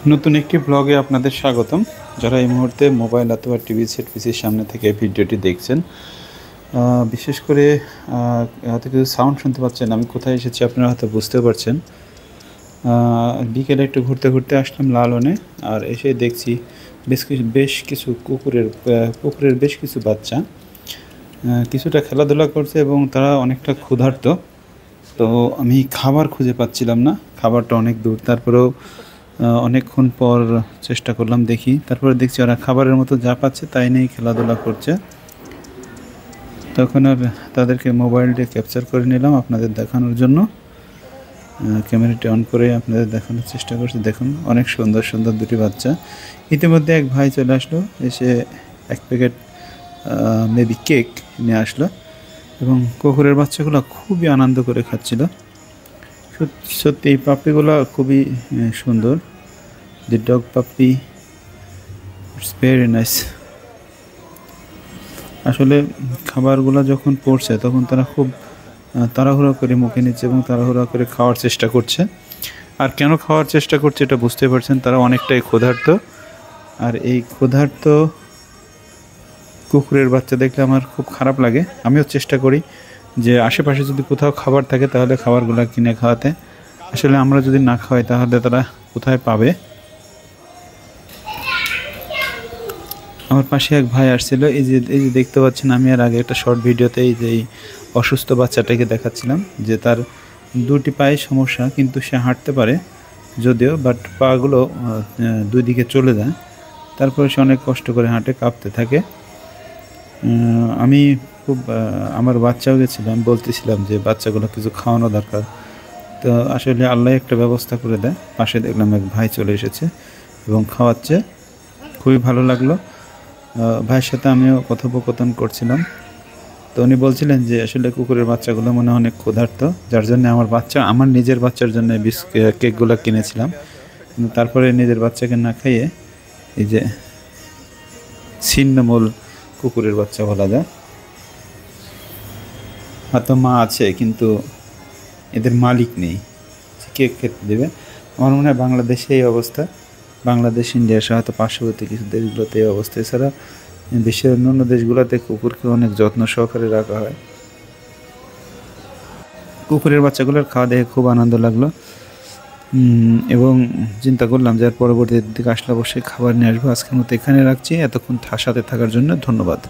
নতুন একটি ব্লগে আপনাদের স্বাগতম। যারা এই মুহূর্তে মোবাইল অথবা টিভি সেট পিসির সামনে থেকে ভিডিওটি দেখছেন, বিশেষ করে হয়তো কিছু সাউন্ড শুনতে পাচ্ছেন। আমি কোথায় এসেছি আপনারা হয়তো বুঝতে পারছেন। বিকেলে একটু ঘুরতে ঘুরতে আসলাম লালনে, আর এসে দেখছি বেশ কিছু কুকুরের বেশ কিছু বাচ্চা কিছুটা খেলাধুলা করছে এবং তারা অনেকটা ক্ষুধার্ত। তো আমি খাবার খুঁজে পাচ্ছিলাম না, খাবারটা অনেক দূর। তারপরেও অনেকক্ষণ পর চেষ্টা করলাম, দেখি, তারপরে দেখছি ওরা খাবারের মতো যা পাচ্ছে তাই নিয়েই খেলাধুলা করছে। তখন আর তাদেরকে মোবাইলটি ক্যাপচার করে নিলাম আপনাদের দেখানোর জন্য। ক্যামেরাটি অন করে আপনাদের দেখানোর চেষ্টা করছি। দেখুন, অনেক সুন্দর সুন্দর দুটি বাচ্চা। ইতিমধ্যে এক ভাই চলে আসলো, এসে এক প্যাকেট মেবি কেক নিয়ে আসলো এবং কুকুরের বাচ্চাগুলো খুবই আনন্দ করে খাচ্ছিল। সত্যি এই পাপ্পিগুলো খুবই সুন্দর। দি dog puppy, it's very nice. আসলে খাবারগুলো যখন পড়ছে তখন তারা খুব তাড়াহুড়ো করে মুখে নিচ্ছে এবং তাড়াহুড়ো করে খাওয়ার চেষ্টা করছে। আর কেন খাওয়ার চেষ্টা করছে এটা বুঝতে পারছেন, তারা অনেকটাই ক্ষুধার্ত। আর এই ক্ষুধার্ত কুকুরের বাচ্চা দেখলে আমার খুব খারাপ লাগে। আমিও চেষ্টা করি যে আশেপাশে যদি কোথাও খাবার থাকে তাহলে খাবারগুলো কিনে খাওয়াতে। আসলে আমরা যদি না খাওয়াই তাহলে তারা কোথায় পাবে। আমার পাশে এক ভাই আসছিল, এই যে দেখতে পাচ্ছেন, আমি আর আগে একটা শর্ট ভিডিওতে এই যে এই অসুস্থ বাচ্চাটাকে দেখাচ্ছিলাম যে তার দুটি পায়ে সমস্যা, কিন্তু সে হাঁটতে পারে যদিও, বাট পাগুলো দুই দিকে চলে যায়। তারপরে সে অনেক কষ্ট করে হাঁটে, কাঁপতে থাকে। আমি খুব আমার বাচ্চাও গেছিলাম, বলতেছিলাম যে বাচ্চাগুলো কিছু খাওয়ানো দরকার। তো আসলে আল্লাহ একটা ব্যবস্থা করে দেয়। পাশে দেখলাম এক ভাই চলে এসেছে এবং খাওয়াচ্ছে, খুবই ভালো লাগলো। ভাইয়ের সাথে আমিও কথোপকথন করছিলাম। তো উনি বলছিলেন যে আসলে কুকুরের বাচ্চাগুলো মনে অনেক ক্ষুধার্ত, যার জন্য আমার নিজের বাচ্চার জন্য কেকগুলো কিনেছিলাম। কিন্তু তারপরে নিজের বাচ্চাকে না খাইয়ে এই যে ছিন্নমূল কুকুরের বাচ্চা বলা যায়, হয়তো মা আছে কিন্তু এদের মালিক নেই, কেক খেতে দেবে। আমার মনে হয় বাংলাদেশে এই অবস্থা, বাংলাদেশ, ইন্ডিয়া সহ হয়তো পার্শ্ববর্তী কিছু দেশগুলোতে এই অবস্থা। এছাড়া বিশ্বের অন্যান্য দেশগুলোতে কুকুরকে অনেক যত্ন সহকারে রাখা হয়। কুকুরের বাচ্চাগুলোর খাওয়া দেখে খুব আনন্দ লাগলো এবং চিন্তা করলাম যে পরবর্তী দিকে আসলে অবশ্যই খাবার নিয়ে আসবো। আজকের মতো এখানে রাখছি। এতক্ষণ সাথে থাকার জন্য ধন্যবাদ।